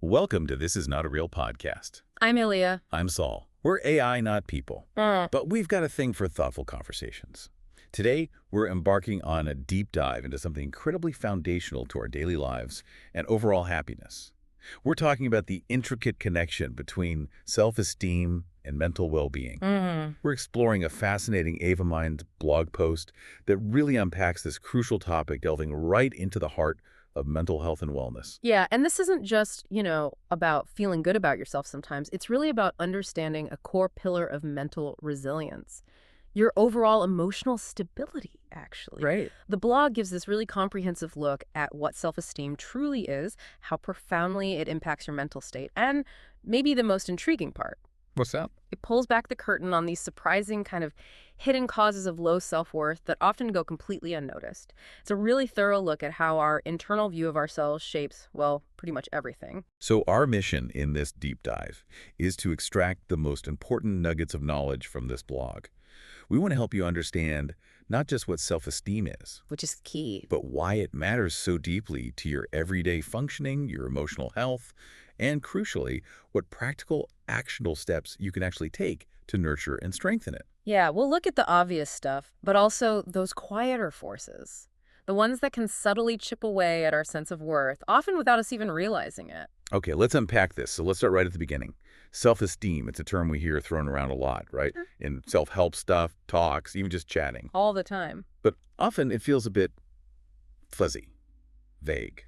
Welcome to This Is Not a Real Podcast. I'm Elia. I'm Saul. We're AI, not people. But we've got a thing for thoughtful conversations. Today, we're embarking on a deep dive into something incredibly foundational to our daily lives and overall happiness. We're talking about the intricate connection between self-esteem and mental well-being. We're exploring a fascinating Ava Mind blog post that really unpacks this crucial topic, delving right into the heart of mental health and wellness. Yeah, and this isn't just, about feeling good about yourself sometimes. It's really about understanding a core pillar of mental resilience. Your overall emotional stability, actually. Right. The blog gives this really comprehensive look at what self-esteem truly is, how profoundly it impacts your mental state, and maybe the most intriguing part. What's that? It pulls back the curtain on these surprising kind of hidden causes of low self-worth that often go completely unnoticed. It's a really thorough look at how our internal view of ourselves shapes, well, pretty much everything. So our mission in this deep dive is to extract the most important nuggets of knowledge from this blog. We want to help you understand not just what self-esteem is, Which is key. but why it matters so deeply to your everyday functioning, your emotional health, and crucially, what practical, actionable steps you can actually take to nurture and strengthen it. Yeah, we'll look at the obvious stuff, but also those quieter forces. The ones that can subtly chip away at our sense of worth, often without us even realizing it. Okay, let's unpack this. So let's start right at the beginning. Self-esteem, it's a term we hear thrown around a lot, right? In self-help stuff, talks, even just chatting. All the time. But often it feels a bit fuzzy, vague.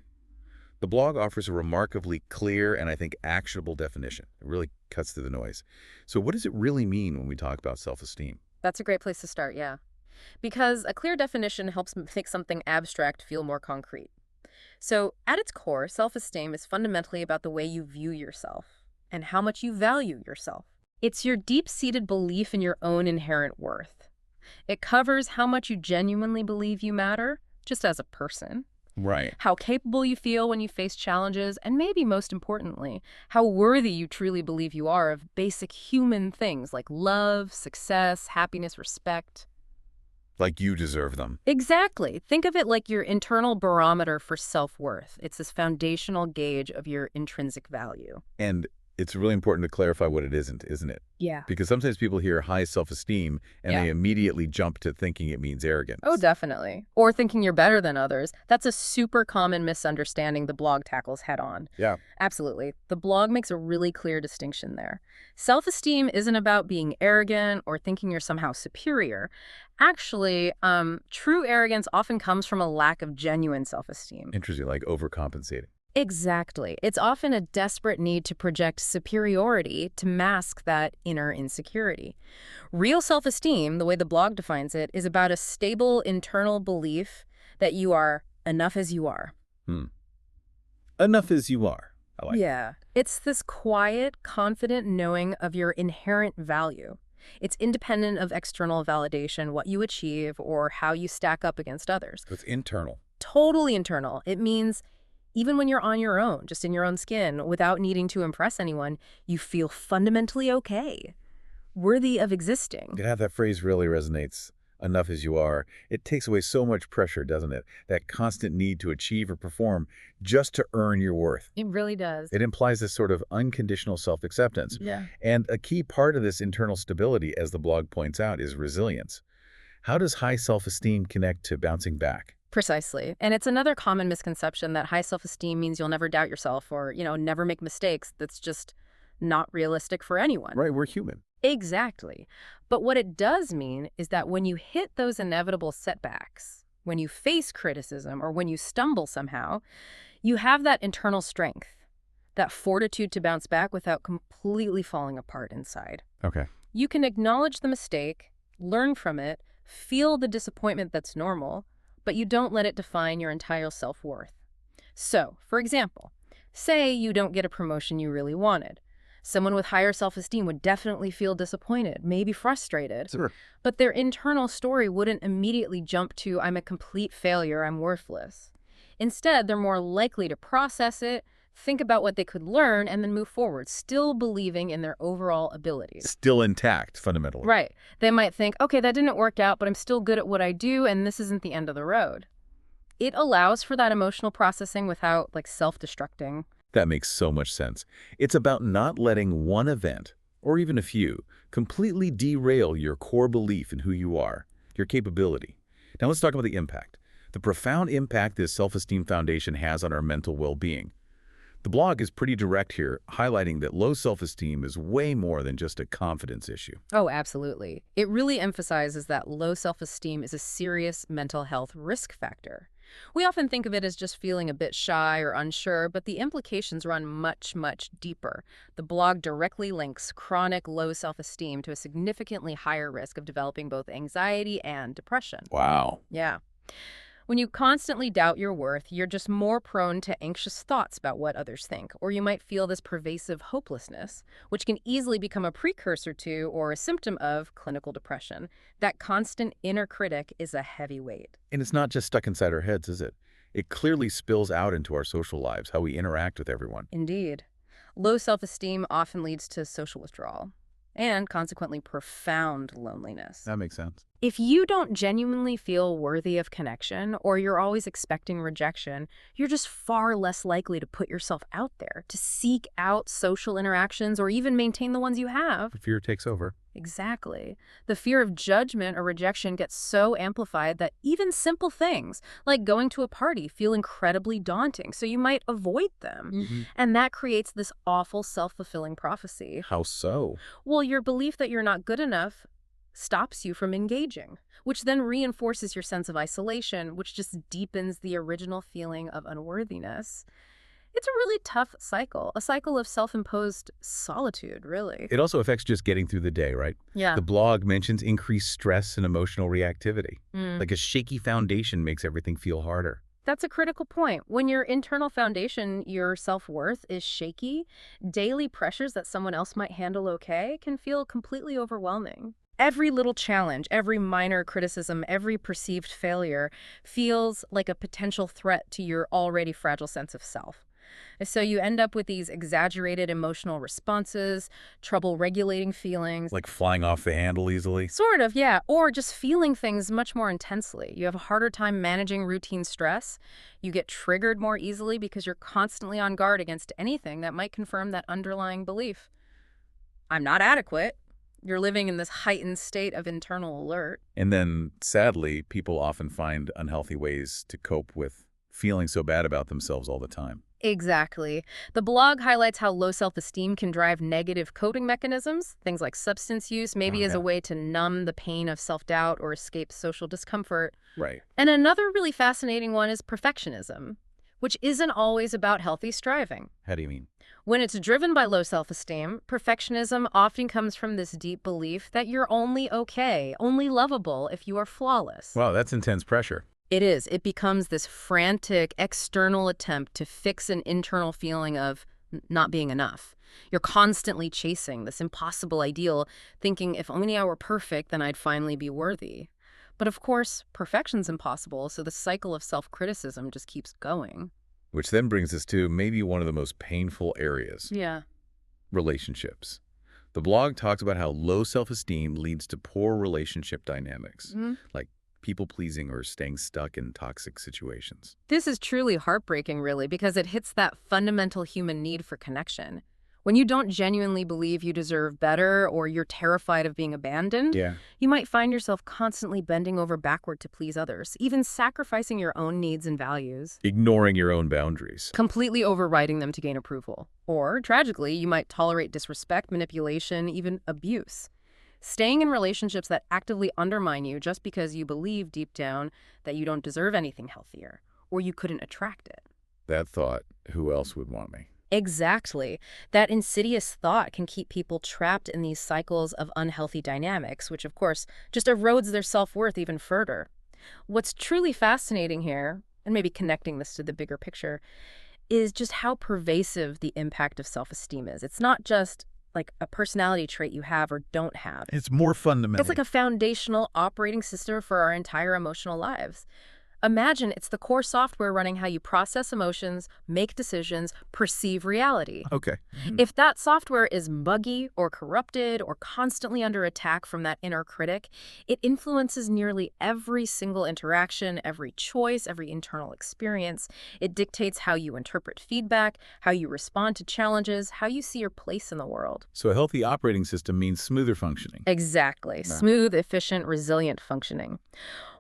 The blog offers a remarkably clear and I think actionable definition. It really cuts through the noise. So what does it really mean when we talk about self-esteem? That's a great place to start, yeah. Because a clear definition helps make something abstract feel more concrete. So, at its core, self-esteem is fundamentally about the way you view yourself and how much you value yourself. It's your deep-seated belief in your own inherent worth. It covers how much you genuinely believe you matter, just as a person, Right. how capable you feel when you face challenges, and maybe most importantly, how worthy you truly believe you are of basic human things like love, success, happiness, respect. Like you deserve them. Exactly. Think of it like your internal barometer for self-worth. It's this foundational gauge of your intrinsic value. And it's really important to clarify what it isn't it? Yeah. Because sometimes people hear high self-esteem and Yeah. they immediately jump to thinking it means arrogance. Oh, definitely. Or thinking you're better than others. That's a super common misunderstanding the blog tackles head on. Yeah. Absolutely. The blog makes a really clear distinction there. Self-esteem isn't about being arrogant or thinking you're somehow superior. Actually, true arrogance often comes from a lack of genuine self-esteem. Interesting, like overcompensating. Exactly. It's often a desperate need to project superiority to mask that inner insecurity. Real self-esteem, the way the blog defines it, is about a stable internal belief that you are enough as you are. Enough as you are. I like Yeah. It's this quiet, confident knowing of your inherent value. It's independent of external validation, what you achieve, or how you stack up against others. it. It's internal. Totally internal. It means even when you're on your own, just in your own skin, without needing to impress anyone, you feel fundamentally okay, worthy of existing. Yeah, that phrase really resonates. Enough as you are. It takes away so much pressure, doesn't it? That constant need to achieve or perform just to earn your worth. It really does. It implies this sort of unconditional self-acceptance. Yeah. And a key part of this internal stability, as the blog points out, is resilience. How does high self-esteem connect to bouncing back? Precisely. And it's another common misconception that high self-esteem means you'll never doubt yourself or, never make mistakes. That's just not realistic for anyone. Right, we're human. Exactly. But what it does mean is that when you hit those inevitable setbacks, when you face criticism or when you stumble somehow, you have that internal strength, that fortitude to bounce back without completely falling apart inside. Okay. You can acknowledge the mistake, learn from it, feel the disappointment that's normal, but you don't let it define your entire self-worth. So, for example, say you don't get a promotion you really wanted. Someone with higher self-esteem would definitely feel disappointed, maybe frustrated, Sure. but their internal story wouldn't immediately jump to, I'm a complete failure, I'm worthless. Instead, they're more likely to process it, think about what they could learn, and then move forward, still believing in their overall abilities. Still intact, fundamentally. Right. They might think, okay, that didn't work out, but I'm still good at what I do, and this isn't the end of the road. It allows for that emotional processing without, self-destructing. That makes so much sense. It's about not letting one event, or even a few, completely derail your core belief in who you are, your capability. Now let's talk about the impact. The profound impact this self-esteem foundation has on our mental well-being. The blog is pretty direct here, highlighting that low self-esteem is way more than just a confidence issue. Oh, absolutely. It really emphasizes that low self-esteem is a serious mental health risk factor. We often think of it as just feeling a bit shy or unsure, but the implications run much, much deeper. The blog directly links chronic low self-esteem to a significantly higher risk of developing both anxiety and depression. Wow. Yeah. When you constantly doubt your worth, you're just more prone to anxious thoughts about what others think, or you might feel this pervasive hopelessness, which can easily become a precursor to or a symptom of clinical depression. That constant inner critic is a heavy weight. And it's not just stuck inside our heads, is it? It clearly spills out into our social lives, how we interact with everyone. Indeed. Low self-esteem often leads to social withdrawal and consequently profound loneliness. That makes sense. If you don't genuinely feel worthy of connection, or you're always expecting rejection, you're just far less likely to put yourself out there, to seek out social interactions, or even maintain the ones you have. Fear takes over. Exactly. The fear of judgment or rejection gets so amplified that even simple things, like going to a party, feel incredibly daunting, so you might avoid them. And that creates this awful self-fulfilling prophecy. How so? Well, your belief that you're not good enough stops you from engaging, which then reinforces your sense of isolation, which just deepens the original feeling of unworthiness. It's a really tough cycle, a cycle of self-imposed solitude, really. It also affects just getting through the day, right? Yeah. The blog mentions increased stress and emotional reactivity. Like a shaky foundation makes everything feel harder. That's a critical point. When your internal foundation, your self-worth, is shaky, daily pressures that someone else might handle okay can feel completely overwhelming. Every little challenge, every minor criticism, every perceived failure feels like a potential threat to your already fragile sense of self. So you end up with these exaggerated emotional responses, trouble regulating feelings. Like flying off the handle easily. Sort of, yeah. Or just feeling things much more intensely. You have a harder time managing routine stress. You get triggered more easily because you're constantly on guard against anything that might confirm that underlying belief. I'm not adequate. You're living in this heightened state of internal alert. And then, sadly, people often find unhealthy ways to cope with feeling so bad about themselves all the time. Exactly. The blog highlights how low self-esteem can drive negative coping mechanisms, things like substance use, maybe as a way to numb the pain of self-doubt or escape social discomfort. Right. And another really fascinating one is perfectionism, which isn't always about healthy striving. How do you mean? When it's driven by low self-esteem, perfectionism often comes from this deep belief that you're only okay, only lovable if you are flawless. Wow, that's intense pressure. It is. It becomes this frantic external attempt to fix an internal feeling of not being enough. You're constantly chasing this impossible ideal, thinking if only I were perfect, then I'd finally be worthy. But of course, perfection's impossible, so the cycle of self-criticism just keeps going. Which then brings us to maybe one of the most painful areas. Yeah. Relationships. The blog talks about how low self-esteem leads to poor relationship dynamics, like people-pleasing or staying stuck in toxic situations. This is truly heartbreaking, really, because it hits that fundamental human need for connection. When you don't genuinely believe you deserve better or you're terrified of being abandoned, you might find yourself constantly bending over backward to please others, even sacrificing your own needs and values. Ignoring your own boundaries. Completely overriding them to gain approval. Or, tragically, you might tolerate disrespect, manipulation, even abuse. Staying in relationships that actively undermine you just because you believe deep down that you don't deserve anything healthier, or you couldn't attract it. That thought, who else would want me? Exactly. That insidious thought can keep people trapped in these cycles of unhealthy dynamics, which of course just erodes their self-worth even further. What's truly fascinating here, and maybe connecting this to the bigger picture, is just how pervasive the impact of self-esteem is. It's not just like a personality trait you have or don't have. It's more fundamental. It's like a foundational operating system for our entire emotional lives. Imagine it's the core software running how you process emotions, make decisions, perceive reality. Okay. If that software is buggy or corrupted or constantly under attack from that inner critic, it influences nearly every single interaction, every choice, every internal experience. It dictates how you interpret feedback, how you respond to challenges, how you see your place in the world. So a healthy operating system means smoother functioning. Exactly. Yeah. Smooth, efficient, resilient functioning.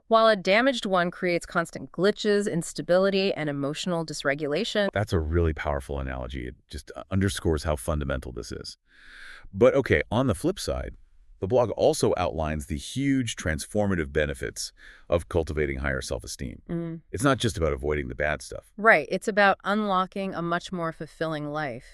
While a damaged one creates constant glitches, instability, and emotional dysregulation. That's a really powerful analogy. It just underscores how fundamental this is. But okay, on the flip side, the blog also outlines the huge transformative benefits of cultivating higher self-esteem. It's not just about avoiding the bad stuff. Right. It's about unlocking a much more fulfilling life.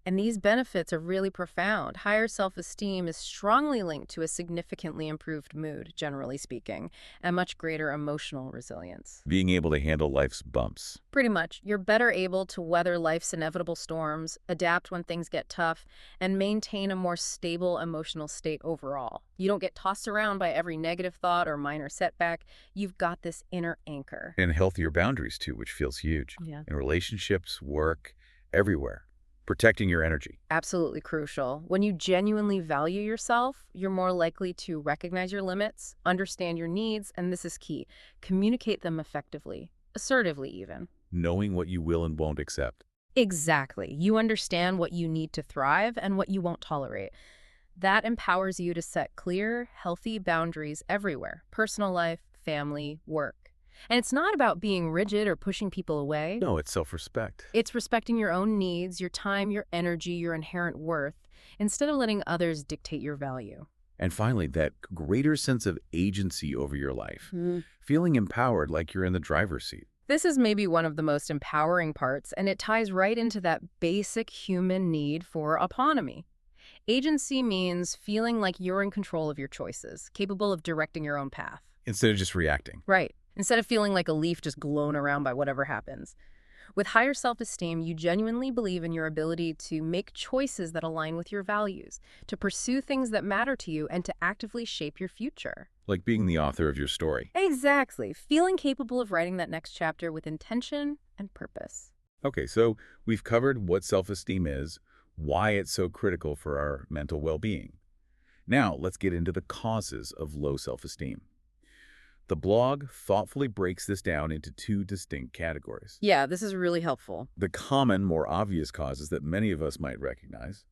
And these benefits are really profound. Higher self-esteem is strongly linked to a significantly improved mood, generally speaking, and much greater emotional resilience. Being able to handle life's bumps. Pretty much, you're better able to weather life's inevitable storms, adapt when things get tough, and maintain a more stable emotional state overall. You don't get tossed around by every negative thought or minor setback. You've got this inner anchor. And healthier boundaries, too, which feels huge. Yeah. In relationships, work, everywhere. Protecting your energy. Absolutely crucial. When you genuinely value yourself, you're more likely to recognize your limits, understand your needs, and this is key, communicate them effectively, assertively even. Knowing what you will and won't accept. Exactly. You understand what you need to thrive and what you won't tolerate. That empowers you to set clear, healthy boundaries everywhere, personal life, family, work. And it's not about being rigid or pushing people away. No, it's self-respect. It's respecting your own needs, your time, your energy, your inherent worth, instead of letting others dictate your value. And finally, that greater sense of agency over your life. Feeling empowered like you're in the driver's seat. This is maybe one of the most empowering parts, and it ties right into that basic human need for autonomy. Agency means feeling like you're in control of your choices, capable of directing your own path. Instead of just reacting. Right. Instead of feeling like a leaf just blown around by whatever happens. With higher self-esteem, you genuinely believe in your ability to make choices that align with your values, to pursue things that matter to you, and to actively shape your future. Like being the author of your story. Exactly. Feeling capable of writing that next chapter with intention and purpose. Okay, so we've covered what self-esteem is, why it's so critical for our mental well-being. Now, let's get into the causes of low self-esteem. The blog thoughtfully breaks this down into two distinct categories. Yeah, this is really helpful. The common, more obvious causes that many of us might recognize,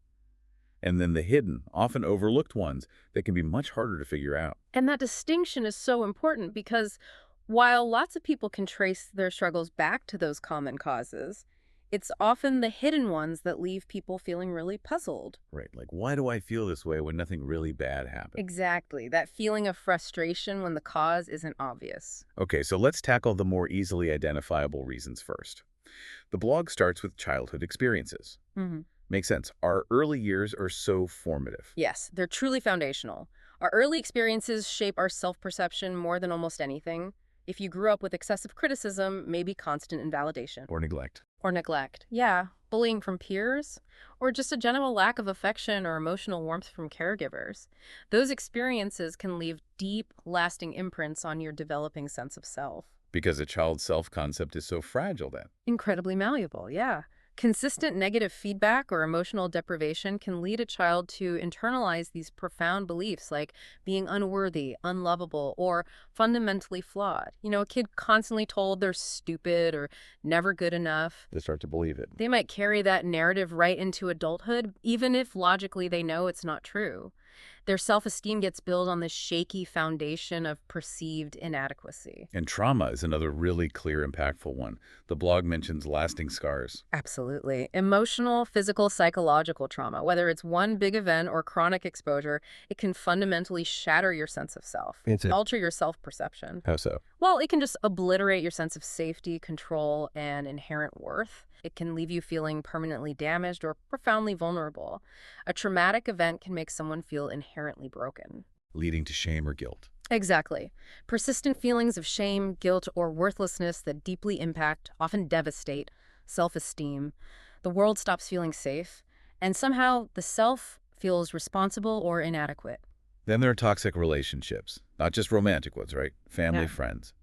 and then the hidden, often overlooked ones that can be much harder to figure out. And that distinction is so important because while lots of people can trace their struggles back to those common causes, it's often the hidden ones that leave people feeling really puzzled. Right, like why do I feel this way when nothing really bad happened? Exactly, that feeling of frustration when the cause isn't obvious. Okay, so let's tackle the more easily identifiable reasons first. The blog starts with childhood experiences. Makes sense. Our early years are so formative. Yes, they're truly foundational. Our early experiences shape our self-perception more than almost anything. If you grew up with excessive criticism, maybe constant invalidation. Or neglect. Or neglect. Yeah, bullying from peers, or just a general lack of affection or emotional warmth from caregivers. Those experiences can leave deep, lasting imprints on your developing sense of self. Because a child's self-concept is so fragile then. Incredibly malleable, yeah. Consistent negative feedback or emotional deprivation can lead a child to internalize these profound beliefs like being unworthy, unlovable, or fundamentally flawed. You know, a kid constantly told they're stupid or never good enough. They start to believe it. They might carry that narrative right into adulthood, even if logically they know it's not true. Their self-esteem gets built on this shaky foundation of perceived inadequacy. And trauma is another really clear, impactful one. The blog mentions lasting scars. Absolutely. Emotional, physical, psychological trauma, whether it's one big event or chronic exposure, it can fundamentally shatter your sense of self, alter your self-perception. How so? Well, it can just obliterate your sense of safety, control, and inherent worth. It can leave you feeling permanently damaged or profoundly vulnerable. A traumatic event can make someone feel inherently broken. Leading to shame or guilt. Exactly. Persistent feelings of shame, guilt, or worthlessness that deeply impact, often devastate, self-esteem. The world stops feeling safe, and somehow the self feels responsible or inadequate. Then there are toxic relationships. Not just romantic ones, right? Family, Yeah. friends.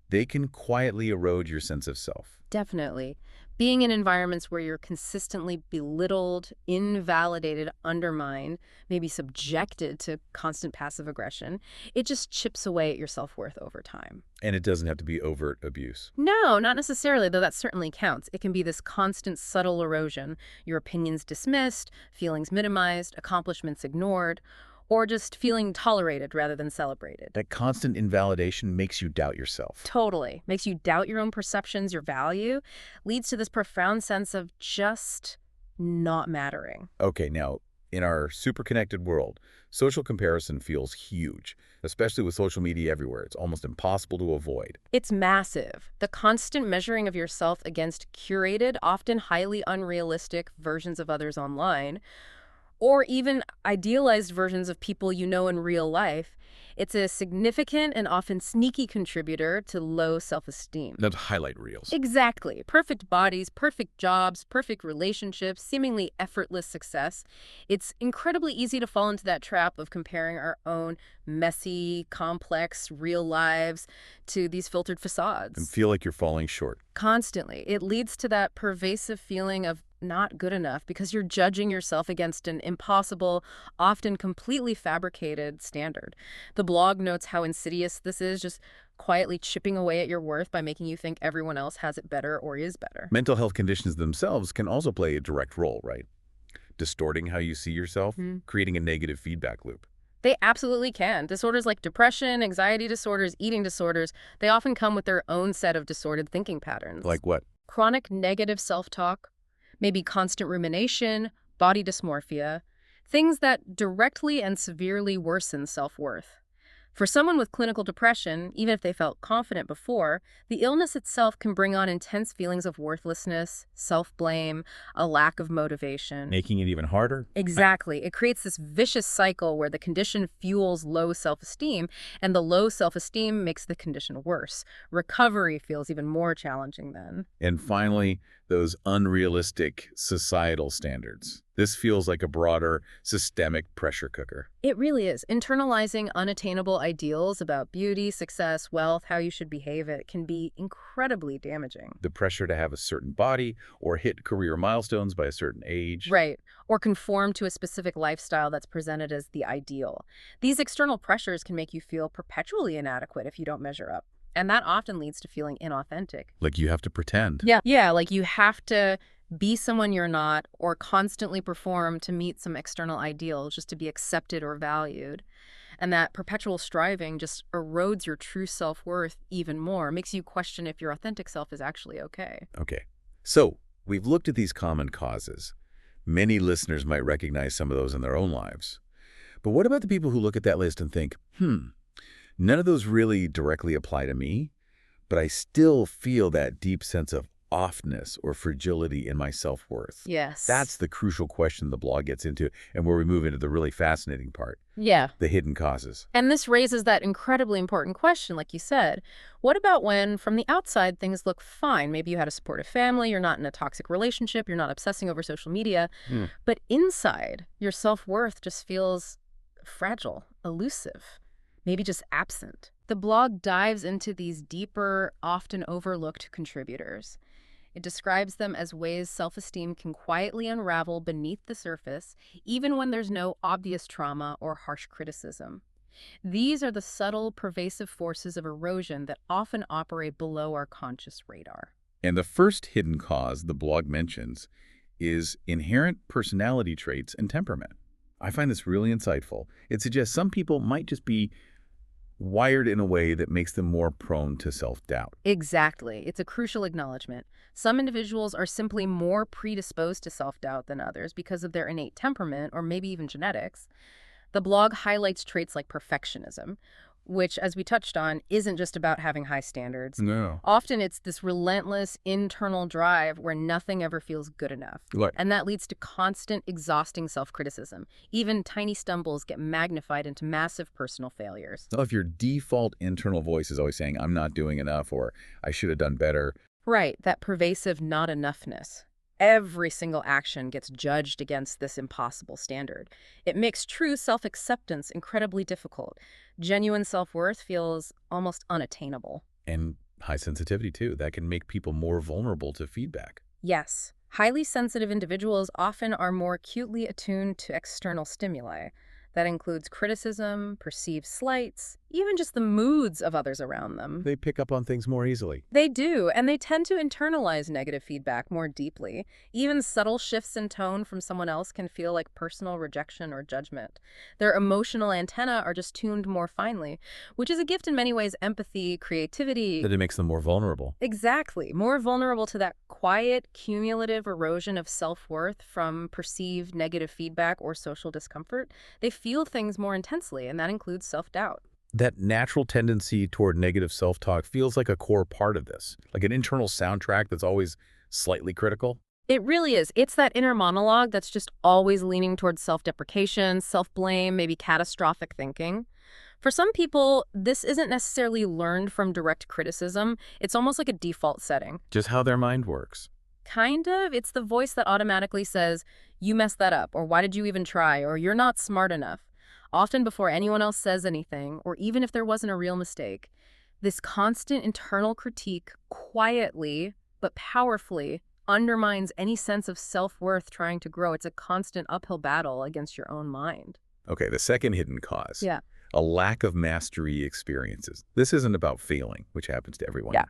they can quietly erode your sense of self. Definitely. Being in environments where you're consistently belittled, invalidated, undermined, maybe subjected to constant passive aggression, it just chips away at your self-worth over time. And it doesn't have to be overt abuse. No, not necessarily, though that certainly counts. It can be this constant, subtle erosion, your opinions dismissed, feelings minimized, accomplishments ignored, or just feeling tolerated rather than celebrated. That constant invalidation makes you doubt yourself. Totally. Makes you doubt your own perceptions, your value, leads to this profound sense of just not mattering. Okay, now, in our super connected world, social comparison feels huge, especially with social media everywhere. It's almost impossible to avoid. It's massive. The constant measuring of yourself against curated, often highly unrealistic versions of others online, or even idealized versions of people you know in real life, it's a significant and often sneaky contributor to low self-esteem. Not highlight reels. Exactly. Perfect bodies, perfect jobs, perfect relationships, seemingly effortless success. It's incredibly easy to fall into that trap of comparing our own messy, complex, real lives to these filtered facades. And feel like you're falling short. Constantly. It leads to that pervasive feeling of not good enough because you're judging yourself against an impossible, often completely fabricated standard. The blog notes how insidious this is, just quietly chipping away at your worth by making you think everyone else has it better or is better. Mental health conditions themselves can also play a direct role, right? Distorting how you see yourself, creating a negative feedback loop. They absolutely can. Disorders like depression, anxiety disorders, eating disorders, they often come with their own set of disordered thinking patterns. Like what? Chronic negative self-talk, maybe constant rumination, body dysmorphia, things that directly and severely worsen self-worth. For someone with clinical depression, even if they felt confident before, the illness itself can bring on intense feelings of worthlessness, self-blame, a lack of motivation. Making it even harder? Exactly. It creates this vicious cycle where the condition fuels low self-esteem, and the low self-esteem makes the condition worse. Recovery feels even more challenging then. And finally, those unrealistic societal standards. This feels like a broader, systemic pressure cooker. It really is. Internalizing unattainable ideals about beauty, success, wealth, how you should behave, it can be incredibly damaging. The pressure to have a certain body or hit career milestones by a certain age. Right. Or conform to a specific lifestyle that's presented as the ideal. These external pressures can make you feel perpetually inadequate if you don't measure up. And that often leads to feeling inauthentic. Like you have to pretend. Yeah, like you have to be someone you're not or constantly perform to meet some external ideal just to be accepted or valued. And that perpetual striving just erodes your true self-worth even more, makes you question if your authentic self is actually okay. Okay. So we've looked at these common causes. Many listeners might recognize some of those in their own lives. But what about the people who look at that list and think, none of those really directly apply to me, but I still feel that deep sense of offness or fragility in my self-worth? Yes. That's the crucial question the blog gets into, and where we move into the really fascinating part, Yeah. the hidden causes. And this raises that incredibly important question, like you said. What about when, from the outside, things look fine? Maybe you had a supportive family, you're not in a toxic relationship, you're not obsessing over social media, but inside, your self-worth just feels fragile, elusive, maybe just absent. The blog dives into these deeper, often overlooked contributors. It describes them as ways self-esteem can quietly unravel beneath the surface, even when there's no obvious trauma or harsh criticism. These are the subtle, pervasive forces of erosion that often operate below our conscious radar. And the first hidden cause the blog mentions is inherent personality traits and temperament. I find this really insightful. It suggests some people might just be wired in a way that makes them more prone to self-doubt. Exactly. It's a crucial acknowledgement. Some individuals are simply more predisposed to self-doubt than others because of their innate temperament or maybe even genetics. The blog highlights traits like perfectionism, which, as we touched on, isn't just about having high standards. No. Often it's this relentless internal drive where nothing ever feels good enough. Right. And that leads to constant, exhausting self-criticism. Even tiny stumbles get magnified into massive personal failures. So if your default internal voice is always saying, I'm not doing enough, or I should have done better. Right, that pervasive not enoughness. Every single action gets judged against this impossible standard. It makes true self-acceptance incredibly difficult. Genuine self-worth feels almost unattainable. And High sensitivity, too. That can make people more vulnerable to feedback. Yes, highly sensitive individuals often are more acutely attuned to external stimuli. That includes criticism, perceived slights, even just the moods of others around them. They pick up on things more easily. They do, and they tend to internalize negative feedback more deeply. Even subtle shifts in tone from someone else can feel like personal rejection or judgment. Their emotional antennae are just tuned more finely, which is a gift in many ways: empathy, creativity. That it makes them more vulnerable. Exactly. More vulnerable to that quiet, cumulative erosion of self-worth from perceived negative feedback or social discomfort. They feel things more intensely, and that includes self-doubt. That natural tendency toward negative self-talk feels like a core part of this, like an internal soundtrack that's always slightly critical. It really is. It's that inner monologue that's just always leaning towards self-deprecation, self-blame, maybe catastrophic thinking. For some people, this isn't necessarily learned from direct criticism. It's almost like a default setting. Just how their mind works. Kind of. It's the voice that automatically says, "You messed that up," or "Why did you even try?" or "You're not smart enough." Often before anyone else says anything, or even if there wasn't a real mistake. This constant internal critique quietly but powerfully undermines any sense of self-worth trying to grow. It's a constant uphill battle against your own mind. Okay, the second hidden cause. Yeah. A lack of mastery experiences. This isn't about failing, which happens to everyone, Yeah.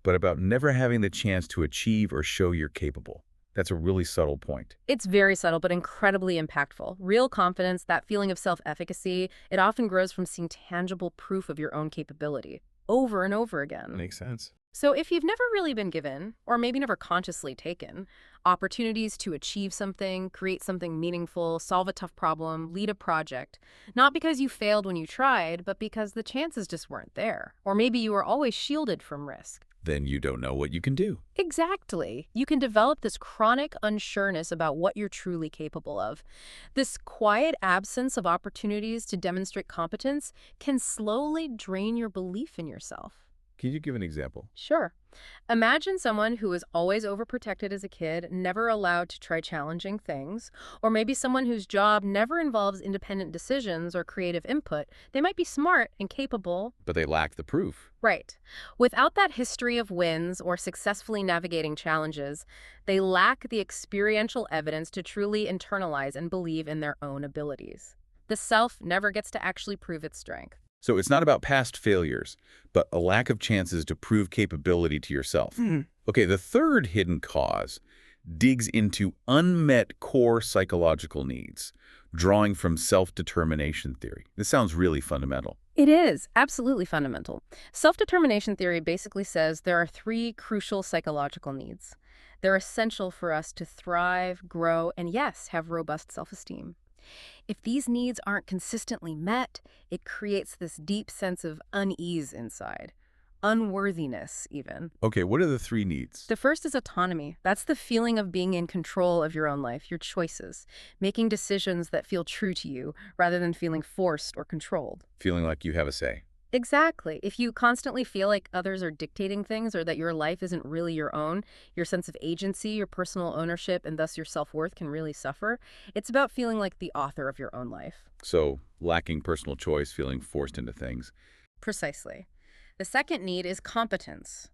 but about never having the chance to achieve or show you're capable. That's a really subtle point. It's very subtle but incredibly impactful. Real confidence, that feeling of self-efficacy, it often grows from seeing tangible proof of your own capability over and over again. Makes sense. So if you've never really been given, or maybe never consciously taken, opportunities to achieve something, create something meaningful, solve a tough problem, lead a project, not because you failed when you tried, but because the chances just weren't there, or maybe you were always shielded from risk. Then you don't know what you can do. Exactly. You can develop this chronic unsureness about what you're truly capable of. This quiet absence of opportunities to demonstrate competence can slowly drain your belief in yourself. Can you give an example? Sure. Imagine someone who was always overprotected as a kid, never allowed to try challenging things, or maybe someone whose job never involves independent decisions or creative input. They might be smart and capable. But they lack the proof. Right. Without that history of wins or successfully navigating challenges, they lack the experiential evidence to truly internalize and believe in their own abilities. The self never gets to actually prove its strength. So it's not about past failures, but a lack of chances to prove capability to yourself. Okay, the third hidden cause digs into unmet core psychological needs, drawing from self-determination theory. This sounds really fundamental. It is absolutely fundamental. Self-determination theory basically says there are three crucial psychological needs. They're essential for us to thrive, grow, and yes, have robust self-esteem. If these needs aren't consistently met, it creates this deep sense of unease inside, unworthiness even. Okay, what are the three needs? The first is autonomy. That's the feeling of being in control of your own life, your choices, making decisions that feel true to you rather than feeling forced or controlled. Feeling like you have a say. Exactly. If you constantly feel like others are dictating things or that your life isn't really your own, your sense of agency, your personal ownership, and thus your self-worth can really suffer. It's about feeling like the author of your own life. So, lacking personal choice, feeling forced into things. Precisely. The second need is competence.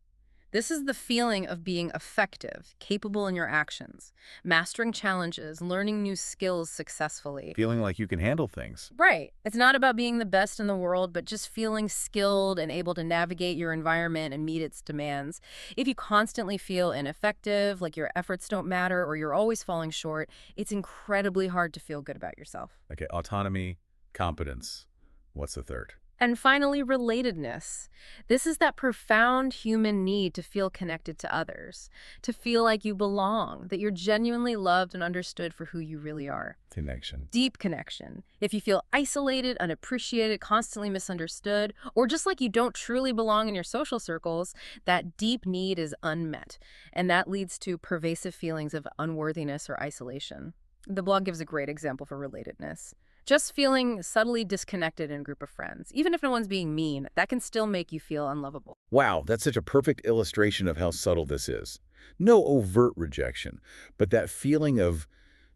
This is the feeling of being effective, capable in your actions, mastering challenges, learning new skills successfully. Feeling like you can handle things. Right. It's not about being the best in the world, but just feeling skilled and able to navigate your environment and meet its demands. If you constantly feel ineffective, like your efforts don't matter, or you're always falling short, it's incredibly hard to feel good about yourself. Okay, autonomy, competence. What's the third? And finally, relatedness. This is that profound human need to feel connected to others, to feel like you belong, that you're genuinely loved and understood for who you really are. Connection. Deep connection. If you feel isolated, unappreciated, constantly misunderstood, or just like you don't truly belong in your social circles, that deep need is unmet. And that leads to pervasive feelings of unworthiness or isolation. The blog gives a great example for relatedness. Just feeling subtly disconnected in a group of friends. Even if no one's being mean, that can still make you feel unlovable. Wow, that's such a perfect illustration of how subtle this is. No overt rejection, but that feeling of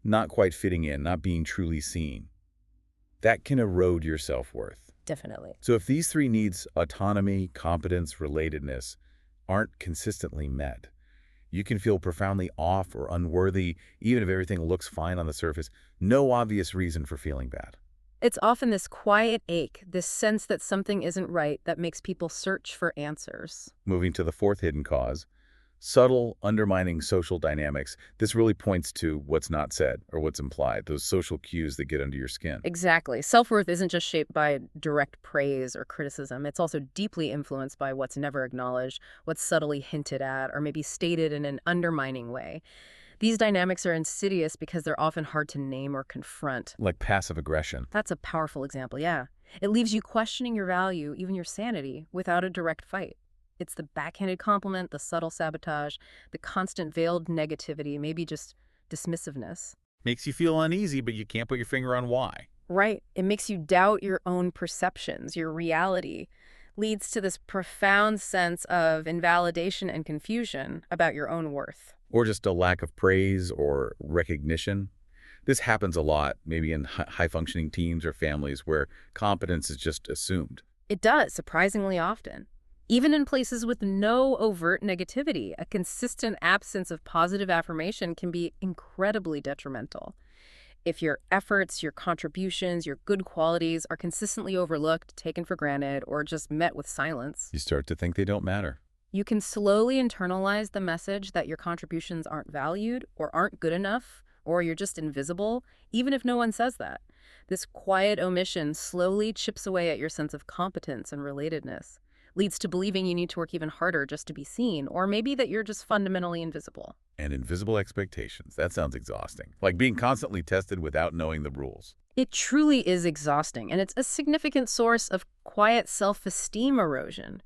not quite fitting in, not being truly seen. That can erode your self-worth. Definitely. So if these three needs, autonomy, competence, relatedness, aren't consistently met. You can feel profoundly off or unworthy, even if everything looks fine on the surface. No obvious reason for feeling bad. It's often this quiet ache, this sense that something isn't right that makes people search for answers. Moving to the fourth hidden cause, subtle, undermining social dynamics. This really points to what's not said or what's implied, those social cues that get under your skin. Exactly. Self-worth isn't just shaped by direct praise or criticism. It's also deeply influenced by what's never acknowledged, what's subtly hinted at, or maybe stated in an undermining way. These dynamics are insidious because they're often hard to name or confront. Like passive aggression. That's a powerful example, yeah. It leaves you questioning your value, even your sanity, without a direct fight. It's the backhanded compliment, the subtle sabotage, the constant veiled negativity, maybe just dismissiveness. Makes you feel uneasy, but you can't put your finger on why. Right. It makes you doubt your own perceptions, your reality. Leads to this profound sense of invalidation and confusion about your own worth. Or just a lack of praise or recognition. This happens a lot, maybe in high-functioning teams or families where competence is just assumed. It does, surprisingly often. Even in places with no overt negativity, a consistent absence of positive affirmation can be incredibly detrimental. If your efforts, your contributions, your good qualities are consistently overlooked, taken for granted, or just met with silence, You start to think they don't matter. you can slowly internalize the message that your contributions aren't valued or aren't good enough, or you're just invisible, even if no one says that. This quiet omission slowly chips away at your sense of competence and relatedness. Leads to believing you need to work even harder just to be seen, or maybe that you're just fundamentally invisible. And invisible expectations. That sounds exhausting. Like being constantly tested without knowing the rules. It truly is exhausting, and it's a significant source of quiet self-esteem erosion.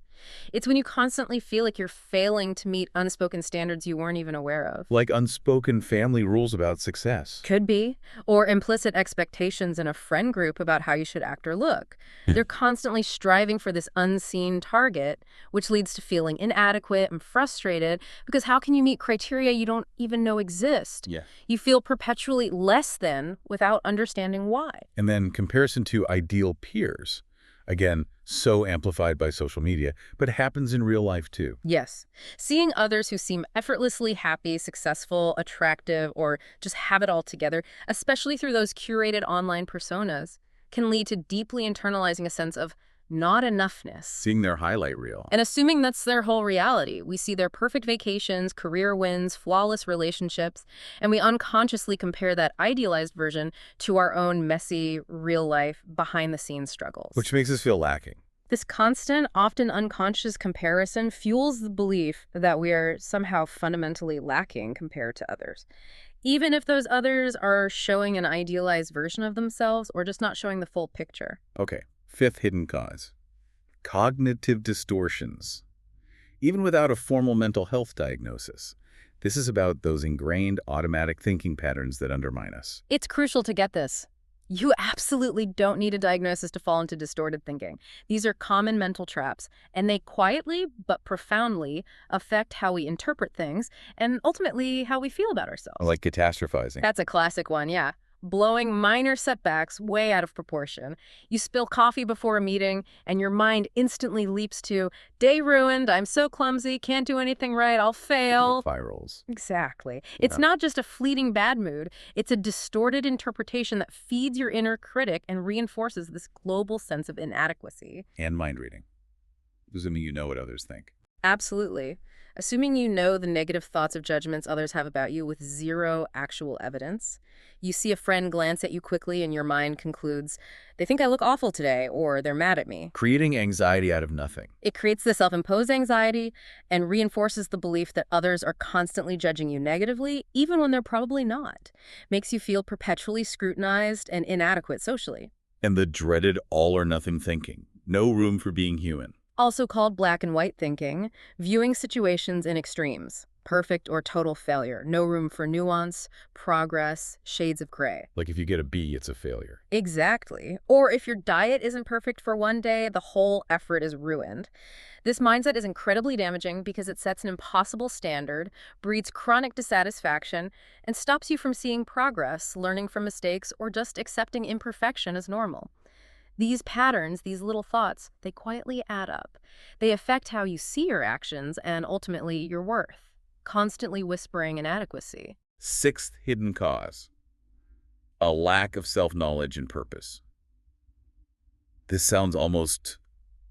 It's when you constantly feel like you're failing to meet unspoken standards you weren't even aware of. Like unspoken family rules about success. Could be. Or implicit expectations in a friend group about how you should act or look. They're constantly striving for this unseen target, which leads to feeling inadequate and frustrated because how can you meet criteria you don't even know exist? Yeah. You feel perpetually less than without understanding why. And then comparison to ideal peers. Again, so amplified by social media, but happens in real life too. Yes. Seeing others who seem effortlessly happy, successful, attractive, or just have it all together, especially through those curated online personas, can lead to deeply internalizing a sense of not enoughness. Seeing their highlight reel. And assuming that's their whole reality. We see their perfect vacations, career wins, flawless relationships, and we unconsciously compare that idealized version to our own messy, real-life, behind-the-scenes struggles. Which makes us feel lacking. This constant, often unconscious comparison fuels the belief that we are somehow fundamentally lacking compared to others, even if those others are showing an idealized version of themselves or just not showing the full picture. Okay, fifth hidden cause. Cognitive distortions. Even without a formal mental health diagnosis, this is about those ingrained automatic thinking patterns that undermine us. It's crucial to get this. You absolutely don't need a diagnosis to fall into distorted thinking. These are common mental traps, and they quietly but profoundly affect how we interpret things and ultimately how we feel about ourselves. Like catastrophizing. That's a classic one, yeah. Blowing minor setbacks way out of proportion. You spill coffee before a meeting, and your mind instantly leaps to, day ruined, I'm so clumsy, can't do anything right, I'll fail. Spirals. Exactly. It's not just a fleeting bad mood, it's a distorted interpretation that feeds your inner critic and reinforces this global sense of inadequacy. And mind reading. Assuming you know what others think. Absolutely. Assuming you know the negative thoughts of judgments others have about you with zero actual evidence. You see a friend glance at you quickly and your mind concludes, they think I look awful today, or they're mad at me. Creating anxiety out of nothing. It creates the self-imposed anxiety and reinforces the belief that others are constantly judging you negatively, even when they're probably not. Makes you feel perpetually scrutinized and inadequate socially. And the dreaded all or nothing thinking. No room for being human. Also called black and white thinking, viewing situations in extremes. Perfect or total failure. No room for nuance, progress, shades of gray. Like if you get a B, it's a failure. Exactly. Or if your diet isn't perfect for one day, the whole effort is ruined. This mindset is incredibly damaging because it sets an impossible standard, breeds chronic dissatisfaction, and stops you from seeing progress, learning from mistakes, or just accepting imperfection as normal. These patterns, these little thoughts, they quietly add up. They affect how you see your actions and ultimately your worth, constantly whispering inadequacy. Sixth hidden cause, a lack of self-knowledge and purpose. This sounds almost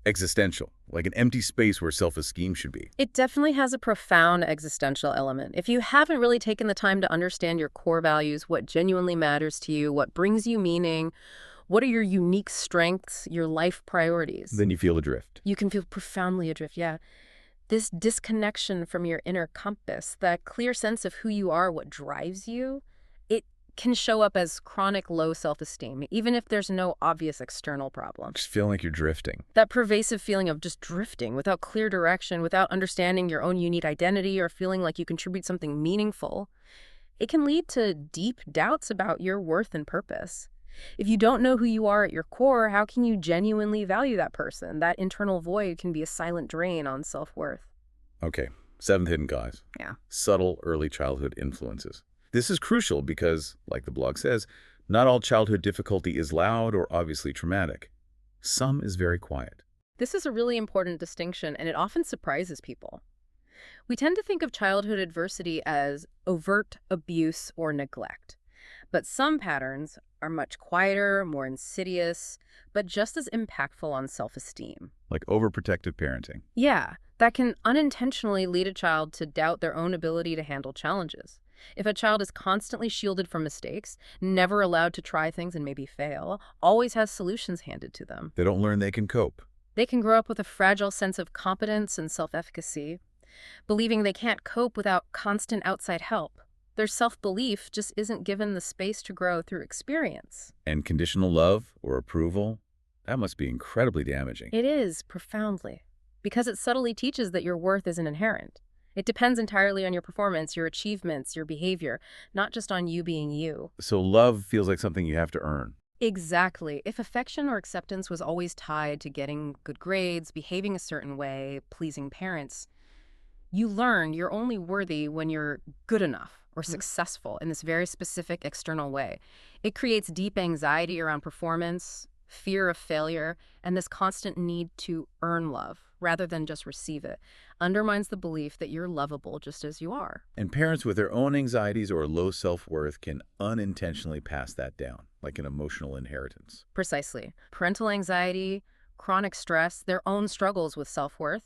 existential, like an empty space where self-esteem should be. It definitely has a profound existential element. If you haven't really taken the time to understand your core values, what genuinely matters to you, what brings you meaning, what are your unique strengths, your life priorities, Then you feel adrift. you can feel profoundly adrift, yeah. This disconnection from your inner compass, that clear sense of who you are, what drives you, it can show up as chronic low self-esteem, even if there's no obvious external problem. Just feeling like you're drifting. That pervasive feeling of just drifting without clear direction, without understanding your own unique identity or feeling like you contribute something meaningful, it can lead to deep doubts about your worth and purpose. If you don't know who you are at your core, how can you genuinely value that person? That internal void can be a silent drain on self-worth. Okay, seventh hidden cause. Yeah. Subtle early childhood influences. This is crucial because, like the blog says, not all childhood difficulty is loud or obviously traumatic. Some is very quiet. This is a really important distinction, and it often surprises people. We tend to think of childhood adversity as overt abuse or neglect. But some patterns are much quieter, more insidious, but just as impactful on self-esteem. Like overprotective parenting. Yeah, that can unintentionally lead a child to doubt their own ability to handle challenges. If a child is constantly shielded from mistakes, never allowed to try things and maybe fail, always has solutions handed to them, They don't learn they can cope. they can grow up with a fragile sense of competence and self-efficacy, believing they can't cope without constant outside help. Their self-belief just isn't given the space to grow through experience. And conditional love or approval, that must be incredibly damaging. It is, profoundly, because it subtly teaches that your worth isn't inherent. It depends entirely on your performance, your achievements, your behavior, not just on you being you. So love feels like something you have to earn. Exactly. If affection or acceptance was always tied to getting good grades, behaving a certain way, pleasing parents, you learn you're only worthy when you're good enough or successful in this very specific external way. It creates deep anxiety around performance, fear of failure, and this constant need to earn love rather than just receive it. Undermines the belief that you're lovable just as you are. And parents with their own anxieties or low self-worth can unintentionally pass that down, like an emotional inheritance. Precisely. Parental anxiety, chronic stress, their own struggles with self-worth,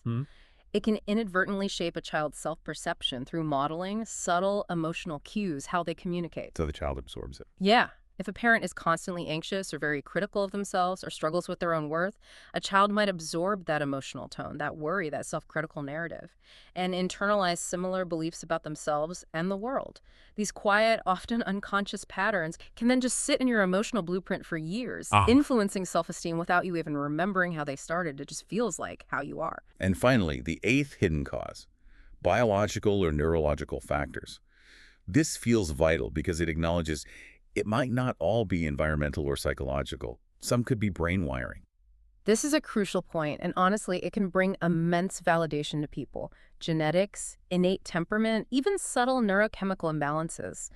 it can inadvertently shape a child's self-perception through modeling subtle emotional cues, how they communicate. So the child absorbs it. Yeah. If a parent is constantly anxious or very critical of themselves or struggles with their own worth, a child might absorb that emotional tone, that worry, that self-critical narrative, and internalize similar beliefs about themselves and the world. These quiet, often unconscious patterns can then just sit in your emotional blueprint for years, influencing self-esteem without you even remembering how they started. It just feels like how you are. And finally, the eighth hidden cause, biological or neurological factors. This feels vital because it acknowledges it might not all be environmental or psychological. Some could be brain wiring. This is a crucial point, and honestly, it can bring immense validation to people. Genetics, innate temperament, even subtle neurochemical imbalances.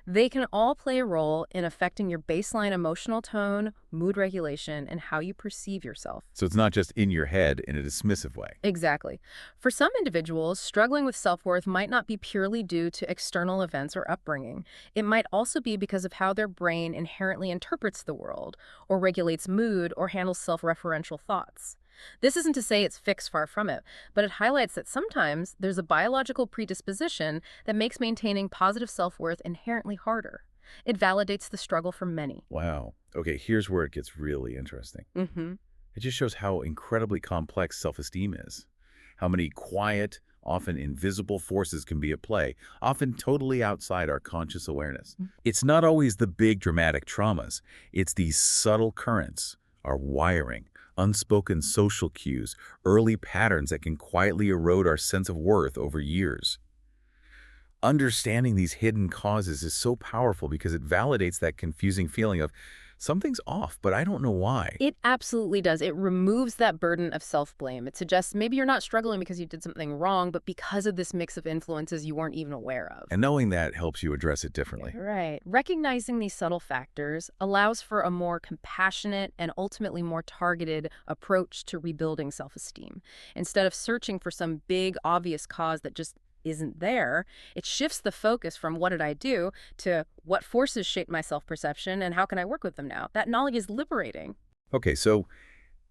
They can all play a role in affecting your baseline emotional tone, mood regulation, and how you perceive yourself. So it's not just in your head in a dismissive way. Exactly. For some individuals, struggling with self-worth might not be purely due to external events or upbringing. It might also be because of how their brain inherently interprets the world, or regulates mood, or handles self-referential thoughts. This isn't to say it's fixed, far from it, but it highlights that sometimes there's a biological predisposition that makes maintaining positive self-worth inherently harder. It validates the struggle for many. Wow. Okay, here's where it gets really interesting. It just shows how incredibly complex self-esteem is. How many quiet, often invisible forces can be at play, often totally outside our conscious awareness. It's not always the big dramatic traumas. It's these subtle currents, our wiring, unspoken social cues, early patterns that can quietly erode our sense of worth over years. Understanding these hidden causes is so powerful because it validates that confusing feeling of Something's off, but I don't know why. It absolutely does. It removes that burden of self-blame. It suggests maybe you're not struggling because you did something wrong, but because of this mix of influences you weren't even aware of. And knowing that helps you address it differently. Right. Recognizing these subtle factors allows for a more compassionate and ultimately more targeted approach to rebuilding self-esteem. Instead of searching for some big, obvious cause that just isn't there, it shifts the focus from what did I do to what forces shape my self-perception and how can I work with them now. That knowledge is liberating. Okay, so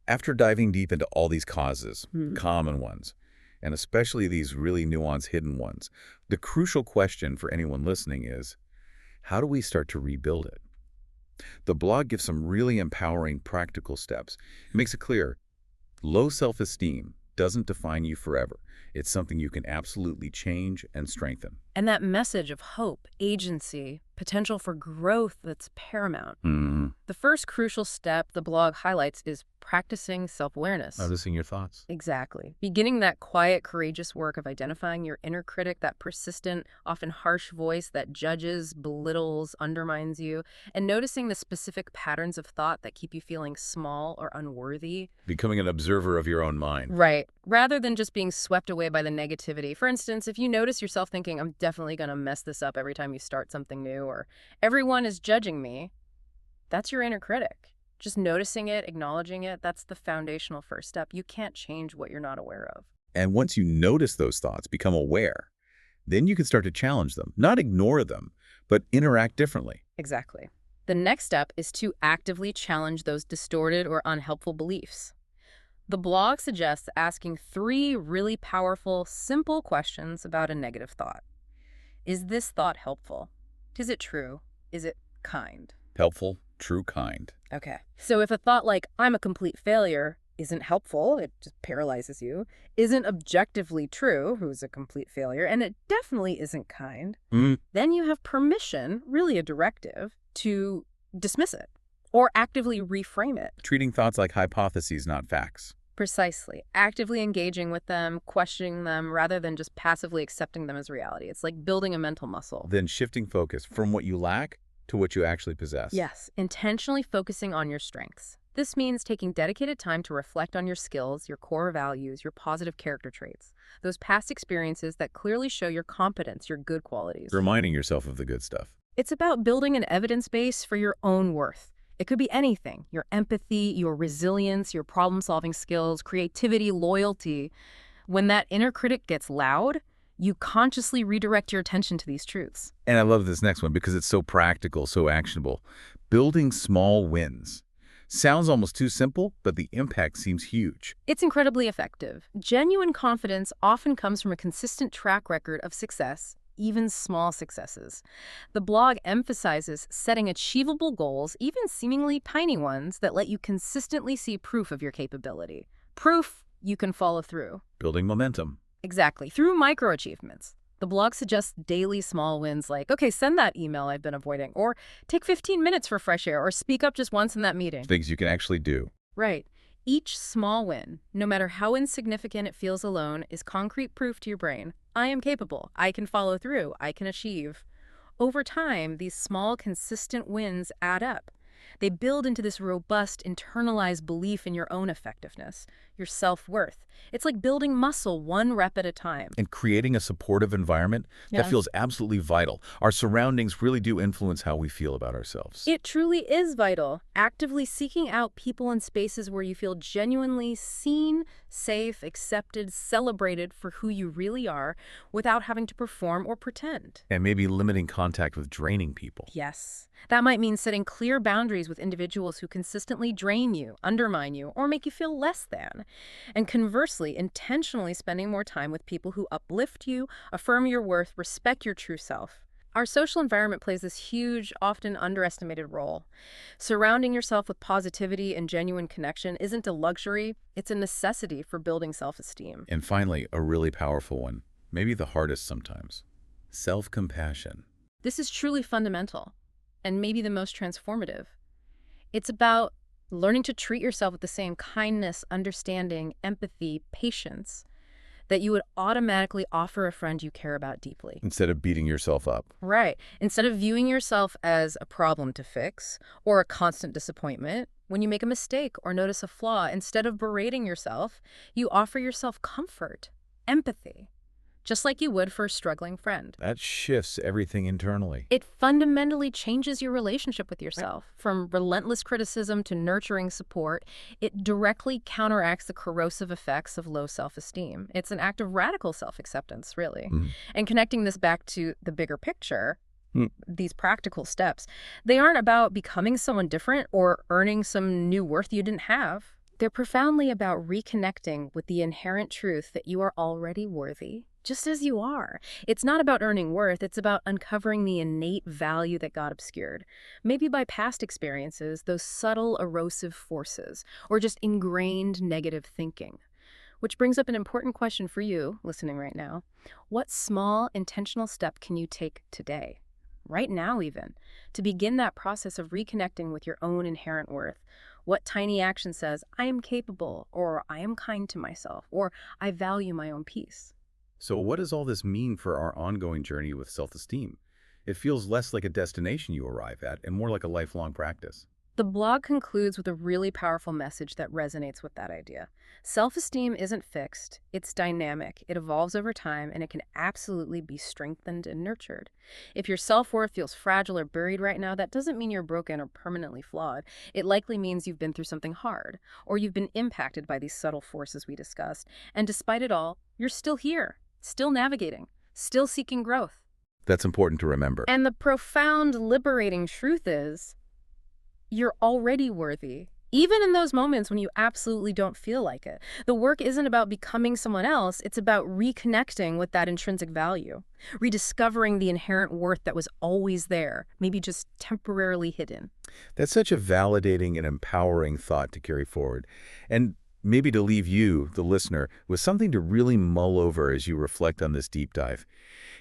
after diving deep into all these causes, common ones, and especially these really nuanced hidden ones, the crucial question for anyone listening is, how do we start to rebuild it? The blog gives some really empowering practical steps. It makes it clear, low self-esteem doesn't define you forever. It's something you can absolutely change and strengthen. And that message of hope, agency, potential for growth that's paramount. The first crucial step the blog highlights is practicing self-awareness. Noticing your thoughts. Exactly. Beginning that quiet, courageous work of identifying your inner critic, that persistent, often harsh voice that judges, belittles, undermines you, and noticing the specific patterns of thought that keep you feeling small or unworthy. Becoming an observer of your own mind. Right. Rather than just being swept away by the negativity. For instance, if you notice yourself thinking, I'm definitely going to mess this up every time you start something new, or everyone is judging me, that's your inner critic. Just noticing it, acknowledging it, that's the foundational first step. You can't change what you're not aware of. And once you notice those thoughts, become aware, then you can start to challenge them, not ignore them, but interact differently. Exactly. The next step is to actively challenge those distorted or unhelpful beliefs. The blog suggests asking 3 really powerful, simple questions about a negative thought. Is this thought helpful? Is it true? Is it kind? Helpful, true, kind. Okay. So if a thought like, I'm a complete failure, isn't helpful, it just paralyzes you, isn't objectively true, who's a complete failure, and it definitely isn't kind, then you have permission, really a directive, to dismiss it or actively reframe it. Treating thoughts like hypotheses, not facts. Precisely. Actively engaging with them, questioning them, rather than just passively accepting them as reality. It's like building a mental muscle. Then shifting focus from what you lack to what you actually possess. Yes, intentionally focusing on your strengths. This means taking dedicated time to reflect on your skills, your core values, your positive character traits, those past experiences that clearly show your competence, your good qualities. Reminding yourself of the good stuff. It's about building an evidence base for your own worth. It could be anything: your empathy, your resilience, your problem-solving skills, creativity, loyalty. When that inner critic gets loud, you consciously redirect your attention to these truths. And I love this next one because it's so practical, so actionable. Building small wins. Sounds almost too simple, but the impact seems huge. It's incredibly effective. Genuine confidence often comes from a consistent track record of success, even small successes. The blog emphasizes setting achievable goals, even seemingly tiny ones, that let you consistently see proof of your capability. Proof you can follow through. Building momentum. Exactly, through microachievements. The blog suggests daily small wins like, okay, send that email I've been avoiding, or take 15 minutes for fresh air, or speak up just once in that meeting. Things you can actually do. Right. Each small win, no matter how insignificant it feels alone, is concrete proof to your brain. I am capable. I can follow through. I can achieve. Over time, these small, consistent wins add up. They build into this robust, internalized belief in your own effectiveness, your self-worth. It's like building muscle one rep at a time. And creating a supportive environment that feels absolutely vital. Our surroundings really do influence how we feel about ourselves. It truly is vital. Actively seeking out people and spaces where you feel genuinely seen, safe, accepted, celebrated for who you really are without having to perform or pretend. And maybe limiting contact with draining people. Yes. That might mean setting clear boundaries with individuals who consistently drain you, undermine you, or make you feel less than. And conversely, intentionally spending more time with people who uplift you, affirm your worth, respect your true self. Our social environment plays this huge, often underestimated role. Surrounding yourself with positivity and genuine connection isn't a luxury, it's a necessity for building self-esteem. And finally, a really powerful one, maybe the hardest sometimes. Self-compassion. This is truly fundamental, and maybe the most transformative. It's about learning to treat yourself with the same kindness, understanding, empathy, patience that you would automatically offer a friend you care about deeply. Instead of beating yourself up. Right. Instead of viewing yourself as a problem to fix or a constant disappointment, when you make a mistake or notice a flaw, instead of berating yourself, you offer yourself comfort, empathy, just like you would for a struggling friend. That shifts everything internally. It fundamentally changes your relationship with yourself. From relentless criticism to nurturing support, it directly counteracts the corrosive effects of low self-esteem. It's an act of radical self-acceptance, really. And connecting this back to the bigger picture, these practical steps, they aren't about becoming someone different or earning some new worth you didn't have. They're profoundly about reconnecting with the inherent truth that you are already worthy, just as you are. It's not about earning worth, it's about uncovering the innate value that got obscured. Maybe by past experiences, those subtle erosive forces, or just ingrained negative thinking. Which brings up an important question for you, listening right now. What small, intentional step can you take today? Right now even, to begin that process of reconnecting with your own inherent worth? What tiny action says, I am capable, or I am kind to myself, or I value my own peace? So what does all this mean for our ongoing journey with self-esteem? It feels less like a destination you arrive at and more like a lifelong practice. The blog concludes with a really powerful message that resonates with that idea. Self-esteem isn't fixed, it's dynamic, it evolves over time, and it can absolutely be strengthened and nurtured. If your self-worth feels fragile or buried right now, that doesn't mean you're broken or permanently flawed. It likely means you've been through something hard, or you've been impacted by these subtle forces we discussed, and despite it all, you're still here, still navigating, still seeking growth. That's important to remember. And the profound, liberating truth is, you're already worthy, even in those moments when you absolutely don't feel like it. The work isn't about becoming someone else, it's about reconnecting with that intrinsic value, rediscovering the inherent worth that was always there, maybe just temporarily hidden. That's such a validating and empowering thought to carry forward. And maybe to leave you, the listener, with something to really mull over as you reflect on this deep dive.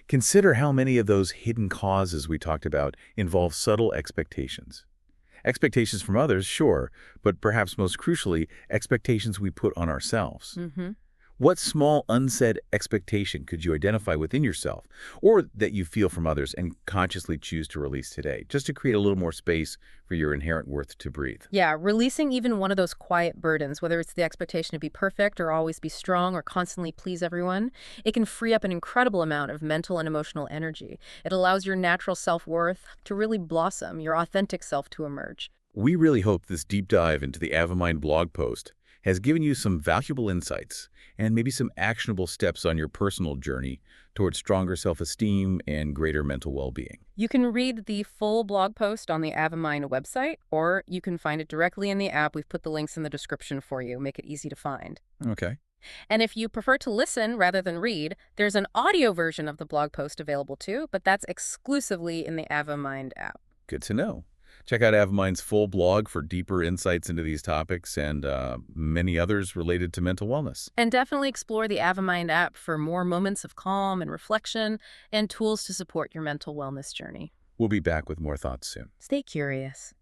Consider how many of those hidden causes we talked about involve subtle expectations. Expectations from others, sure, but perhaps most crucially, expectations we put on ourselves. What small unsaid expectation could you identify within yourself, or that you feel from others and consciously choose to release today, just to create a little more space for your inherent worth to breathe? Yeah, releasing even one of those quiet burdens, whether it's the expectation to be perfect or always be strong or constantly please everyone, it can free up an incredible amount of mental and emotional energy. It allows your natural self-worth to really blossom, your authentic self to emerge. We really hope this deep dive into the Ava Mind blog post has given you some valuable insights and maybe some actionable steps on your personal journey towards stronger self-esteem and greater mental well-being. You can read the full blog post on the Ava Mind website, or you can find it directly in the app. We've put the links in the description for you, make it easy to find. Okay. And if you prefer to listen rather than read, there's an audio version of the blog post available too, but that's exclusively in the Ava Mind app. Good to know. Check out Ava Mind's full blog for deeper insights into these topics and many others related to mental wellness. And definitely explore the Ava Mind app for more moments of calm and reflection and tools to support your mental wellness journey. We'll be back with more thoughts soon. Stay curious.